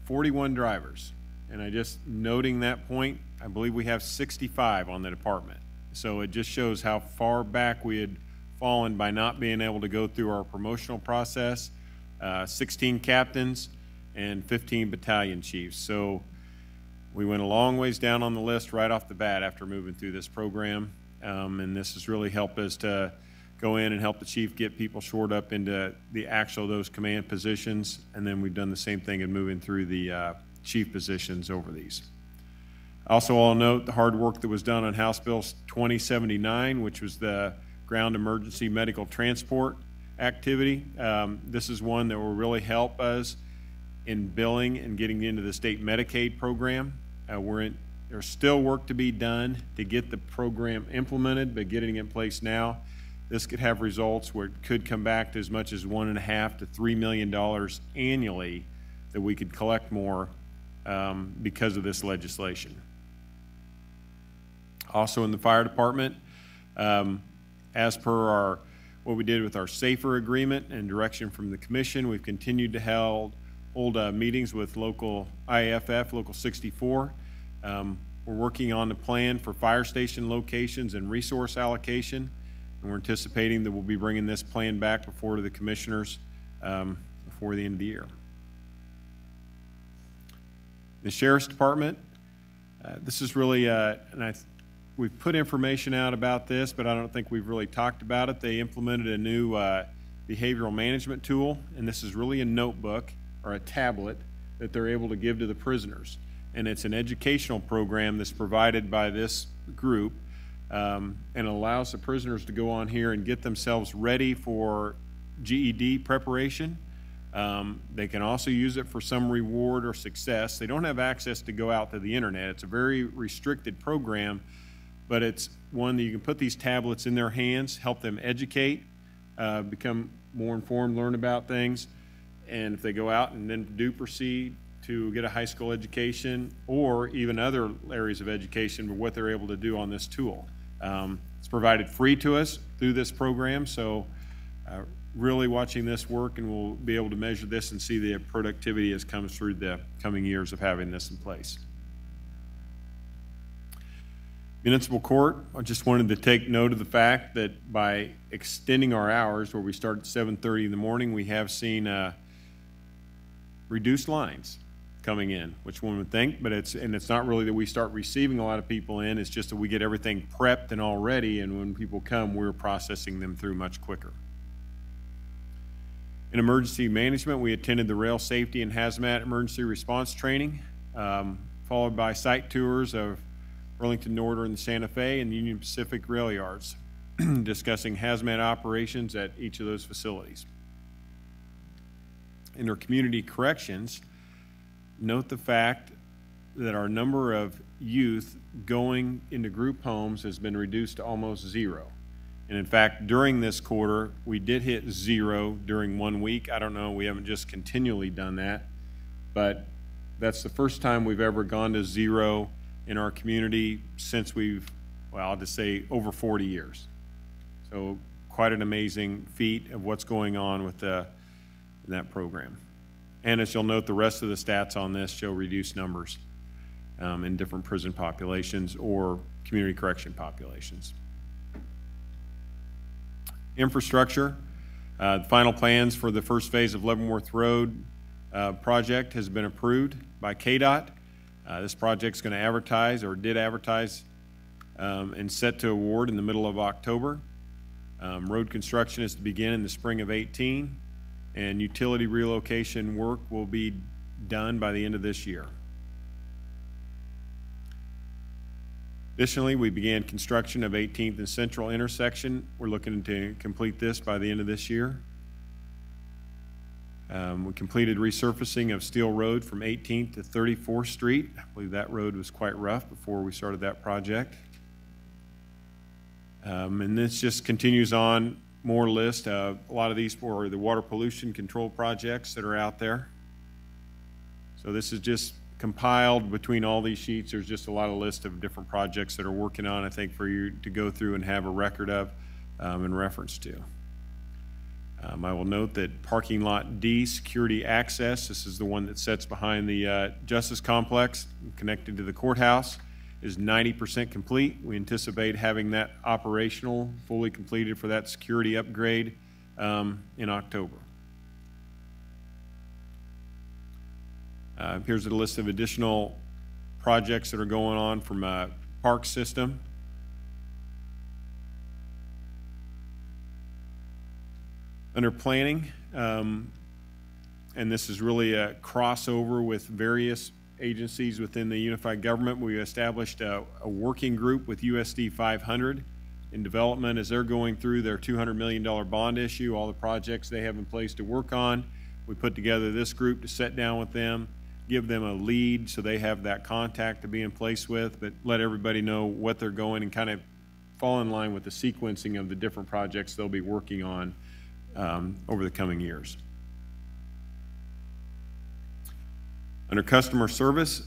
Speaker 4: 41 drivers. And I just noting that point, I believe we have 65 on the department. So it just shows how far back we had fallen by not being able to go through our promotional process. 16 captains and 15 battalion chiefs. So we went a long ways down on the list right off the bat after moving through this program. And this has really helped us to go in and help the chief get people shored up into the actual those command positions. And then we've done the same thing in moving through the chief positions over these. Also, I'll note the hard work that was done on House Bill 2079, which was the ground emergency medical transport activity. This is one that will really help us in billing and getting into the state Medicaid program. There's still work to be done to get the program implemented, but getting it in place now, this could have results where it could come back to as much as $1.5 to $3 million annually that we could collect more because of this legislation. Also in the fire department, as per what we did with our SAFER agreement and direction from the commission, we've continued to hold meetings with local IAFF, Local 64. We're working on the plan for fire station locations and resource allocation, and we're anticipating that we'll be bringing this plan back before to the commissioners before the end of the year. The Sheriff's Department, this is really, we've put information out about this, but I don't think we've really talked about it. They implemented a new behavioral management tool, and this is really a notebook or a tablet that they're able to give to the prisoners. And it's an educational program that's provided by this group and allows the prisoners to go on here and get themselves ready for GED preparation. They can also use it for some reward or success. They don't have access to go out to the internet. It's a very restricted program, but it's one that you can put these tablets in their hands, help them educate, become more informed, learn about things, and if they go out and then do proceed to get a high school education or even other areas of education, but what they're able to do on this tool. It's provided free to us through this program, so really watching this work, and we'll be able to measure this and see the productivity as comes through the coming years of having this in place. Municipal Court, I just wanted to take note of the fact that by extending our hours, where we start at 7:30 in the morning, we have seen reduced lines coming in, which one would think, but it's not really that we start receiving a lot of people in, it's just that we get everything prepped and all ready, and when people come, we're processing them through much quicker. In emergency management, we attended the rail safety and hazmat emergency response training, followed by site tours of Burlington Northern and Santa Fe and Union Pacific rail yards, discussing hazmat operations at each of those facilities. In our community corrections, note the fact that our number of youth going into group homes has been reduced to almost zero. And in fact, during this quarter, we did hit zero during 1 week. I don't know, we haven't just continually done that, but that's the first time we've ever gone to zero in our community since we've, well, I'll just say over 40 years. So quite an amazing feat of what's going on with that program. And as you'll note, the rest of the stats on this show reduced numbers in different prison populations or community correction populations. Infrastructure, the final plans for the first phase of Leavenworth Road project has been approved by KDOT. This project's going to advertise, or did advertise, and set to award in the middle of October. Road construction is to begin in the spring of 18, and utility relocation work will be done by the end of this year. Additionally, we began construction of 18th and Central intersection. We're looking to complete this by the end of this year. We completed resurfacing of Steel Road from 18th to 34th Street. I believe that road was quite rough before we started that project. And this just continues on, more list. A lot of these for the water pollution control projects that are out there. So this is just compiled between all these sheets. There's just a lot of list of different projects that are working on, I think, for you to go through and have a record of and reference to. I will note that parking lot D, security access, this is the one that sits behind the Justice Complex connected to the courthouse, is 90% complete. We anticipate having that operational, fully completed for that security upgrade in October. Here's a list of additional projects that are going on from a park system. Under planning, and this is really a crossover with various agencies within the unified government, we established a working group with USD 500 in development as they're going through their $200 million bond issue, all the projects they have in place to work on. We put together this group to sit down with them, give them a lead so they have that contact to be in place with, but let everybody know what they're going and kind of fall in line with the sequencing of the different projects they'll be working on over the coming years. Under customer service,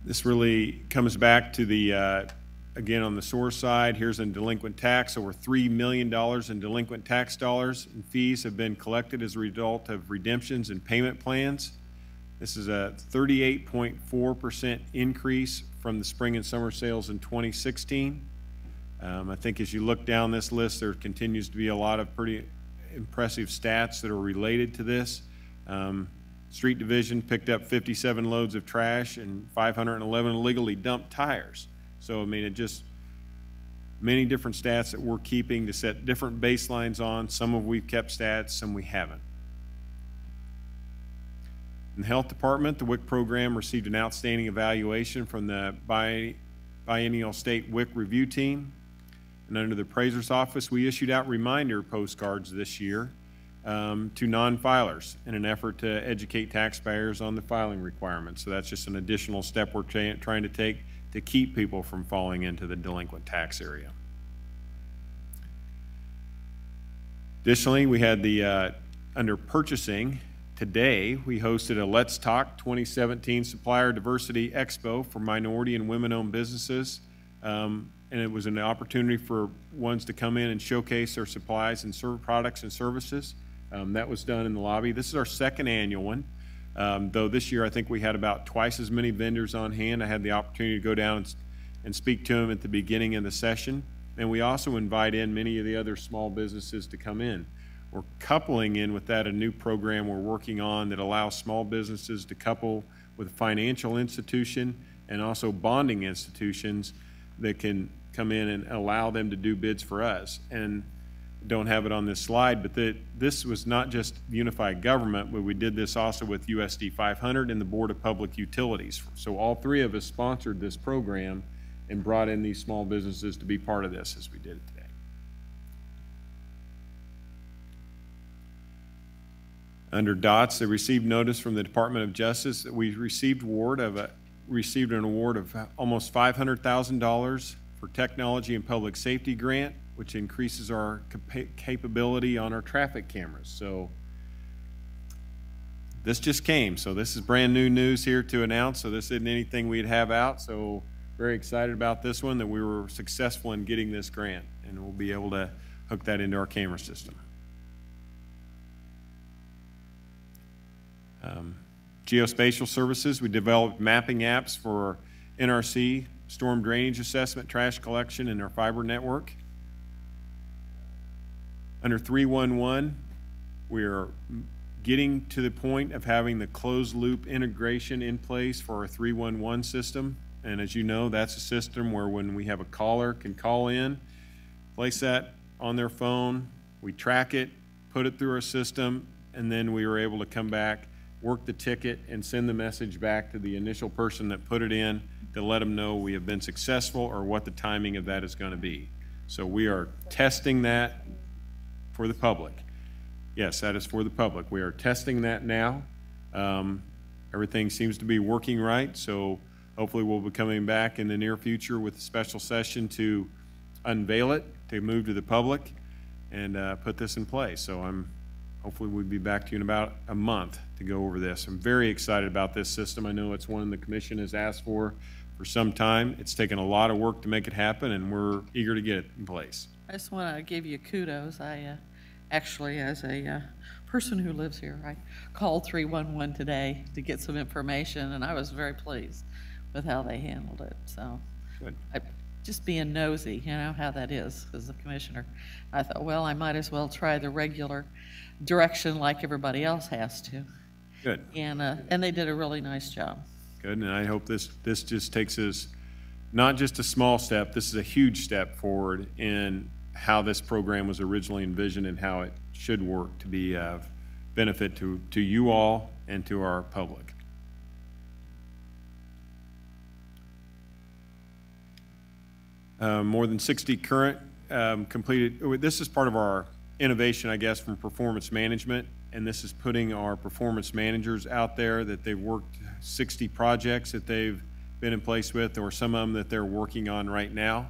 Speaker 4: this really comes back to the, again, on the source side, here's in delinquent tax. Over $3 million in delinquent tax dollars and fees have been collected as a result of redemptions and payment plans. This is a 38.4% increase from the spring and summer sales in 2016. I think as you look down this list, there continues to be a lot of pretty impressive stats that are related to this. Street Division picked up 57 loads of trash and 511 illegally dumped tires. So, I mean, it just, many different stats that we're keeping to set different baselines on. Some of we've kept stats, some we haven't. In the Health Department, the WIC program received an outstanding evaluation from the biennial state WIC review team. And under the appraiser's office, we issued out reminder postcards this year to non-filers in an effort to educate taxpayers on the filing requirements. So that's just an additional step we're trying to take to keep people from falling into the delinquent tax area. Additionally, we had the, under purchasing, today we hosted a Let's Talk 2017 Supplier Diversity Expo for minority and women-owned businesses. And it was an opportunity for ones to come in and showcase their supplies and products and services. That was done in the lobby. This is our second annual one, though this year I think we had about twice as many vendors on hand. I had the opportunity to go down and speak to them at the beginning of the session. And we also invite in many of the other small businesses to come in. We're coupling in with that a new program we're working on that allows small businesses to couple with a financial institution and also bonding institutions that can come in and allow them to do bids for us. And don't have it on this slide, but this was not just unified government, but we did this also with USD 500 and the Board of Public Utilities. So all three of us sponsored this program and brought in these small businesses to be part of this as we did it today. Under DOTS, they received notice from the Department of Justice that we received an award of almost $500,000 for technology and public safety grant, which increases our capability on our traffic cameras. So this just came, so this is brand new news here to announce, so this isn't anything we'd have out, so very excited about this one, that we were successful in getting this grant, and we'll be able to hook that into our camera system. Geospatial services, we developed mapping apps for NRC, storm drainage assessment, trash collection, and our fiber network. Under 311, we're getting to the point of having the closed loop integration in place for our 311 system. And as you know, that's a system where when we have a caller can call in, place that on their phone, we track it, put it through our system, and then we were able to come back, work the ticket, and send the message back to the initial person that put it in to let them know we have been successful or what the timing of that is going to be. So we are testing that for the public. Yes, that is for the public. We are testing that now. Everything seems to be working right, so hopefully we'll be coming back in the near future with a special session to unveil it, to move to the public, and put this in place. So hopefully we'll be back to you in about a month to go over this. I'm very excited about this system. I know it's one the commission has asked for some time. It's taken a lot of work to make it happen, and we're eager to get it in place.
Speaker 9: I just want to give you kudos. Actually, as a person who lives here, I called 311 today to get some information, and I was very pleased with how they handled it. So,
Speaker 4: good.
Speaker 9: Just being nosy, you know how that is as a commissioner. I thought, well, I might as well try the regular direction like everybody else has to.
Speaker 4: Good.
Speaker 9: And they did a really nice job.
Speaker 4: Good, and I hope this just takes us not just a small step, this is a huge step forward in how this program was originally envisioned and how it should work to be of benefit to you all and to our public. More than 60 current completed. This is part of our innovation, I guess, from performance management, and this is putting our performance managers out there that they've worked 60 projects that they've been in place with, or some of them that they're working on right now.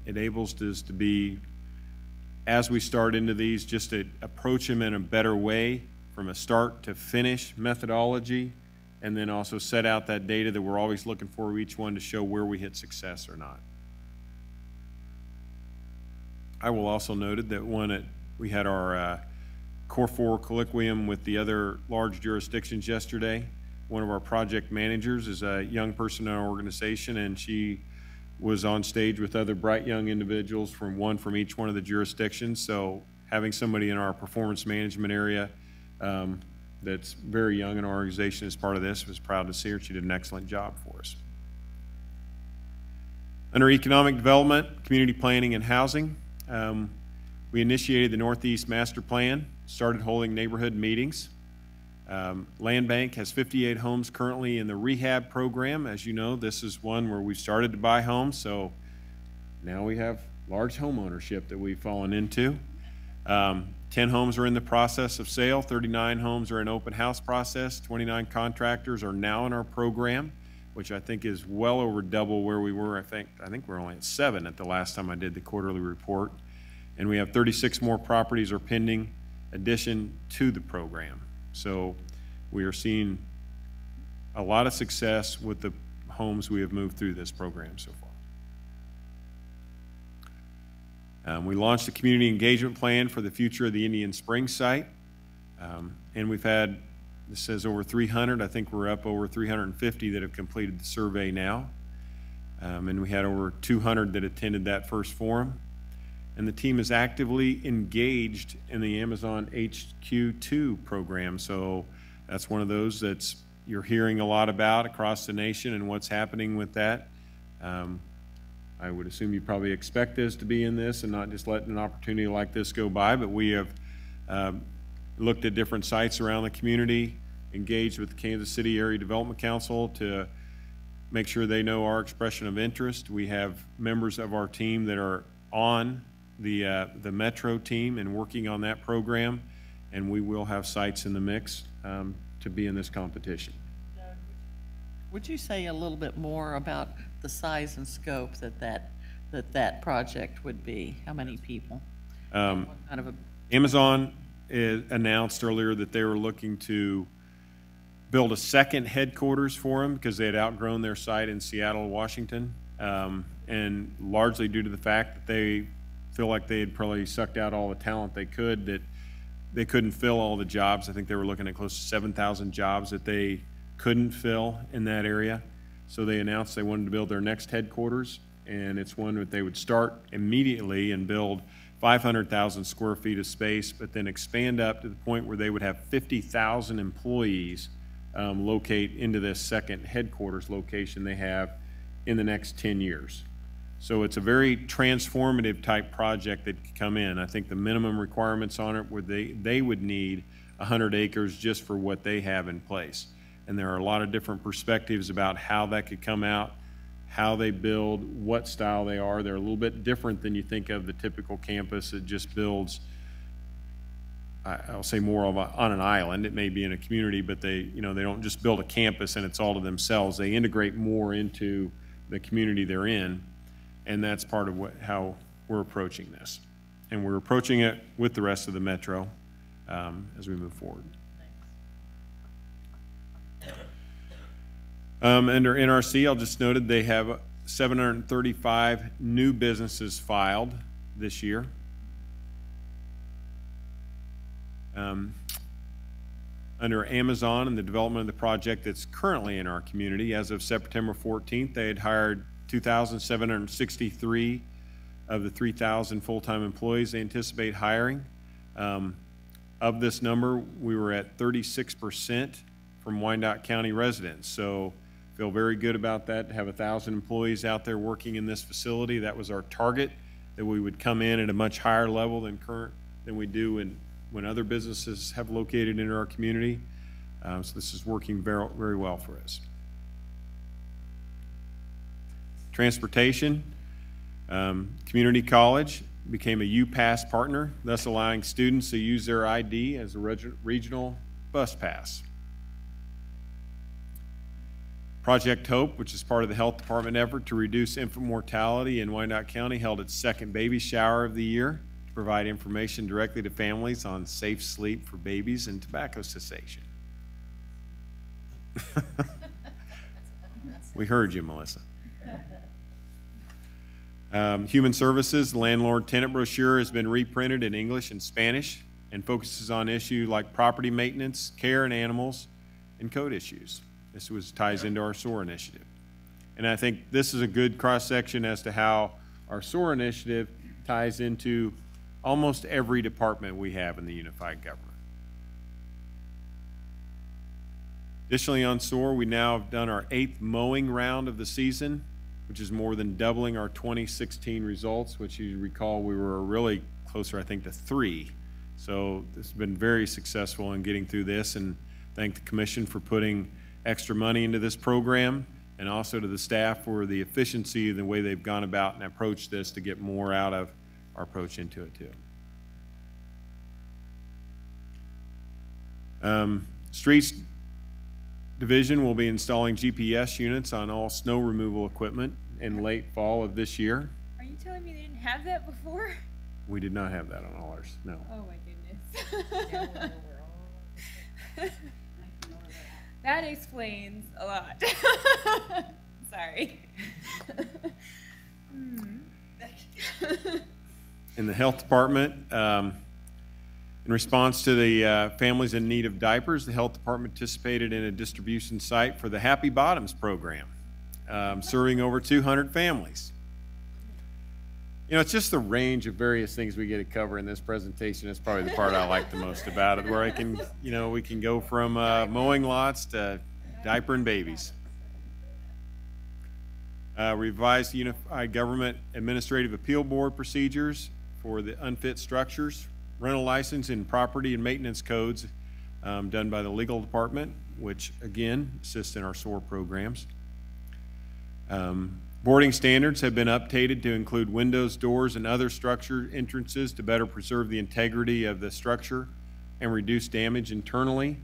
Speaker 4: Enables us to be, as we start into these, just to approach them in a better way from a start to finish methodology, and then also set out that data that we're always looking for each one to show where we hit success or not. I will also note that we had our Core 4 colloquium with the other large jurisdictions yesterday. One of our project managers is a young person in our organization, and she was on stage with other bright young individuals from each one of the jurisdictions. So having somebody in our performance management area that's very young in our organization as part of this, was proud to see her. She did an excellent job for us. Under economic development, community planning, and housing, we initiated the Northeast Master Plan, started holding neighborhood meetings. Land Bank has 58 homes currently in the rehab program. As you know, this is one where we've started to buy homes, so now we have large home ownership that we've fallen into. 10 homes are in the process of sale, 39 homes are in open house process, 29 contractors are now in our program, which I think is well over double where we were. I think we're only at 7 at the last time I did the quarterly report. And we have 36 more properties are pending addition to the program. So we are seeing a lot of success with the homes we have moved through this program so far. We launched a community engagement plan for the future of the Indian Springs site. And we've had, this says over 300, I think we're up over 350 that have completed the survey now. And we had over 200 that attended that first forum. And the team is actively engaged in the Amazon HQ2 program. So that's one of those that's you're hearing a lot about across the nation and what's happening with that. I would assume you probably expect this to be in this and not just letting an opportunity like this go by, but we have looked at different sites around the community, engaged with the Kansas City Area Development Council to make sure they know our expression of interest. We have members of our team that are on the Metro team and working on that program, and we will have sites in the mix to be in this competition.
Speaker 9: Would you say a little bit more about the size and scope that project would be? How many people? What kind of
Speaker 4: Amazon announced earlier that they were looking to build a second headquarters for them because they had outgrown their site in Seattle, Washington, and largely due to the fact that they feel like they had probably sucked out all the talent they could, that they couldn't fill all the jobs. I think they were looking at close to 7,000 jobs that they couldn't fill in that area. So they announced they wanted to build their next headquarters, and it's one that they would start immediately and build 500,000 square feet of space, but then expand up to the point where they would have 50,000 employees locate into this second headquarters location they have in the next 10 years. So it's a very transformative type project that could come in. I think the minimum requirements on it would they would need 100 acres just for what they have in place. And there are a lot of different perspectives about how that could come out, how they build, what style they are. They're a little bit different than you think of the typical campus that just builds, I'll say more of on an island. It may be in a community, but they don't just build a campus and it's all to themselves. They integrate more into the community they're in, and that's part of how we're approaching this. And we're approaching it with the rest of the metro as we move forward. Under NRC, I'll just noted they have 735 new businesses filed this year. Under Amazon and the development of the project that's currently in our community, as of September 14th, they had hired 2,763 of the 3,000 full-time employees they anticipate hiring. Of this number, we were at 36% from Wyandotte County residents. So feel very good about that, to have 1,000 employees out there working in this facility. That was our target, that we would come in at a much higher level than we do when other businesses have located in our community. So this is working very, very well for us. Transportation, community college became a UPass partner, thus allowing students to use their ID as a regional bus pass. Project Hope, which is part of the health department effort to reduce infant mortality in Wyandotte County, held its second baby shower of the year to provide information directly to families on safe sleep for babies and tobacco cessation. We heard you, Melissa. Human Services, the landlord-tenant brochure has been reprinted in English and Spanish and focuses on issues like property maintenance, care in animals, and code issues. This ties into our SOAR initiative. And I think this is a good cross-section as to how our SOAR initiative ties into almost every department we have in the unified government. Additionally, on SOAR, we now have done our 8th mowing round of the season, which is more than doubling our 2016 results, which you recall we were really closer, I think, to 3. So this has been very successful in getting through this, and thank the Commission for putting extra money into this program, and also to the staff for the efficiency and the way they've gone about and approached this to get more out of our approach into it too. Streets Division will be installing GPS units on all snow removal equipment in late fall of this year.
Speaker 10: Are you telling me they didn't have that before?
Speaker 4: We did not have that on all ours, no.
Speaker 10: Oh my goodness. That explains a lot. Sorry.
Speaker 4: In the health department, in response to the families in need of diapers, the health department participated in a distribution site for the Happy Bottoms program, serving over 200 families. You know, it's just the range of various things we get to cover in this presentation. That's probably the part I like the most about it, where I can, we can go from mowing lots to diapering babies. Revised Unified Government Administrative Appeal Board procedures for the unfit structures, rental license and property and maintenance codes done by the legal department, which again assists in our SOAR programs. Boarding standards have been updated to include windows, doors, and other structure entrances to better preserve the integrity of the structure and reduce damage internally,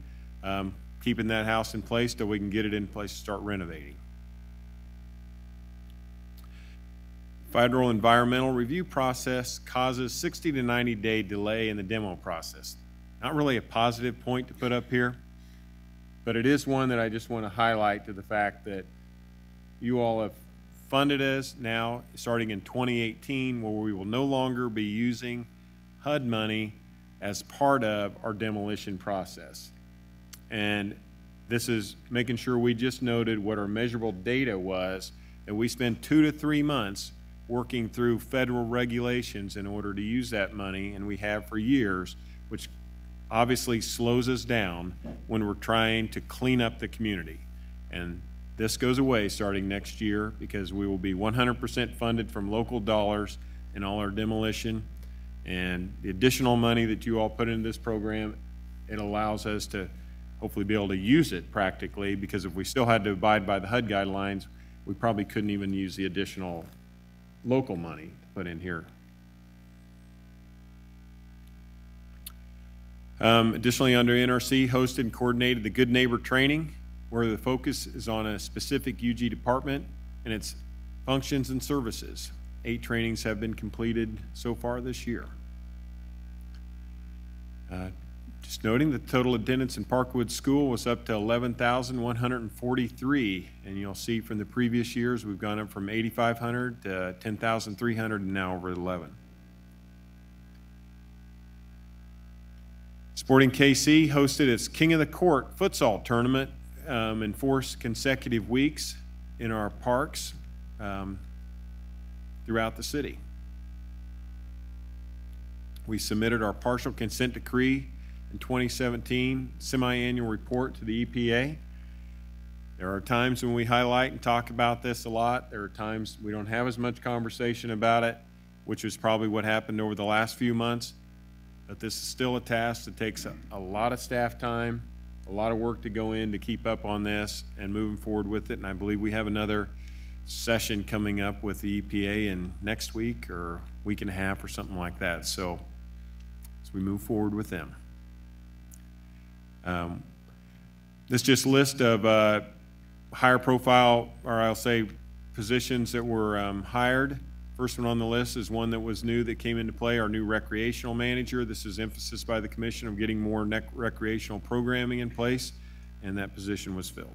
Speaker 4: keeping that house in place till we can get it in place to start renovating. Federal environmental review process causes 60 to 90 day delay in the demo process. Not really a positive point to put up here, but it is one that I just want to highlight to the fact that you all have funded us now starting in 2018, where we will no longer be using HUD money as part of our demolition process. And this is making sure we just noted what our measurable data was, and we spend 2 to 3 months working through federal regulations in order to use that money, and we have for years, which obviously slows us down when we're trying to clean up the community. And this goes away starting next year because we will be 100% funded from local dollars in all our demolition. And the additional money that you all put into this program, it allows us to hopefully be able to use it practically, because if we still had to abide by the HUD guidelines, we probably couldn't even use the additional local money to put in here. Additionally, under NRC, hosted and coordinated the Good Neighbor training, where the focus is on a specific UG department and its functions and services. 8 trainings have been completed so far this year. Just noting the total attendance in Parkwood School was up to 11,143, and you'll see from the previous years we've gone up from 8,500 to 10,300 and now over 11. Sporting KC hosted its King of the Court futsal tournament in 4 consecutive weeks in our parks throughout the city. We submitted our partial consent decree in 2017 semi-annual report to the EPA. There are times when we highlight and talk about this a lot. There are times we don't have as much conversation about it, which is probably what happened over the last few months. But this is still a task that takes a lot of staff time, a lot of work to go in to keep up on this and moving forward with it. And I believe we have another session coming up with the EPA in next week or week and a half or something like that. So as we move forward with them. This just list of higher profile, or I'll say positions that were hired. First one on the list is one that was new that came into play, our new recreational manager. This is emphasis by the commission of getting more recreational programming in place, and that position was filled.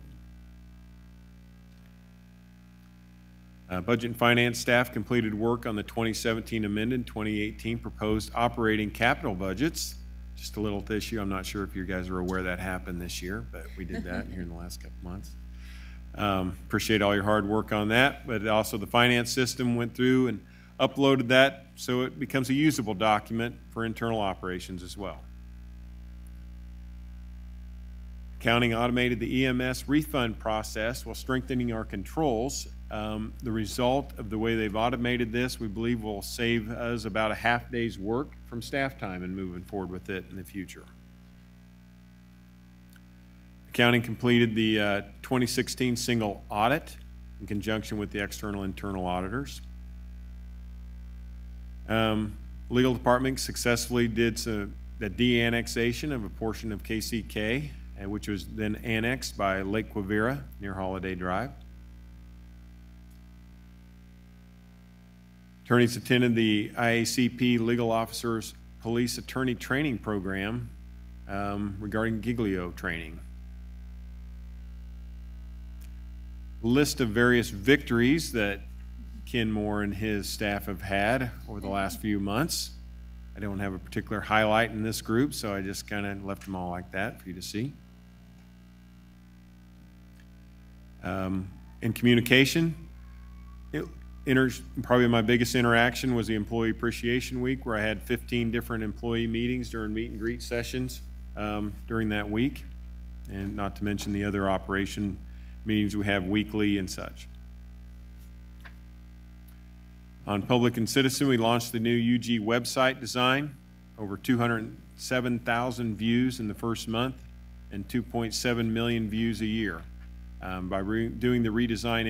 Speaker 4: Budget and finance staff completed work on the 2017 amended 2018 proposed operating capital budgets. Just a little issue. I'm not sure if you guys are aware that happened this year, but we did that here in the last couple months. Appreciate all your hard work on that, but also the finance system went through and uploaded that so it becomes a usable document for internal operations as well. Accounting automated the EMS refund process while strengthening our controls. The result of the way they've automated this, we believe, will save us about a half day's work from staff time and moving forward with it in the future. Accounting completed the 2016 single audit in conjunction with the external internal auditors. Legal department successfully did the de-annexation of a portion of KCK, which was then annexed by Lake Quivira near Holiday Drive. Attorneys attended the IACP Legal Officers Police Attorney Training Program regarding Giglio training. List of various victories that Ken Moore and his staff have had over the last few months. I don't have a particular highlight in this group, so I just kind of left them all like that for you to see. In communication, probably my biggest interaction was the Employee Appreciation Week, where I had 15 different employee meetings during meet and greet sessions during that week, and not to mention the other operation meetings we have weekly and such. On Public and Citizen, we launched the new UG website design, over 207,000 views in the first month and 2.7 million views a year. By doing the redesign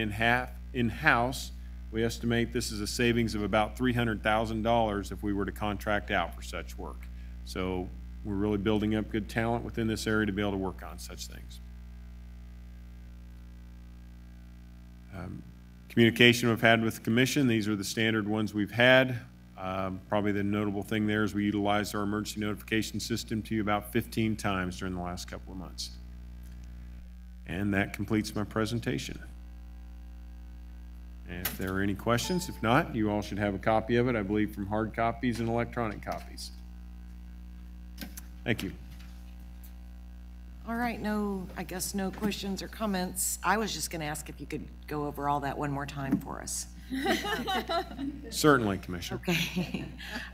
Speaker 4: in-house, we estimate this is a savings of about $300,000 if we were to contract out for such work. So we're really building up good talent within this area to be able to work on such things. Communication we've had with the commission, these are the standard ones we've had. Probably the notable thing there is we utilized our emergency notification system to about 15 times during the last couple of months. And that completes my presentation. And if there are any questions, if not, you all should have a copy of it, I believe, from hard copies and electronic copies. Thank you.
Speaker 2: All right, I guess no questions or comments. I was just going to ask if you could go over all that one more time for us.
Speaker 4: Certainly, Commissioner.
Speaker 2: Okay.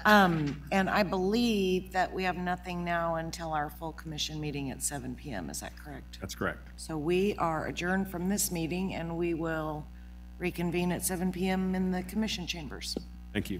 Speaker 2: And I believe that we have nothing now until our full commission meeting at 7 p.m. Is that correct?
Speaker 4: That's correct.
Speaker 2: So we are adjourned from this meeting, and we will reconvene at 7 p.m. in the commission chambers.
Speaker 4: Thank you.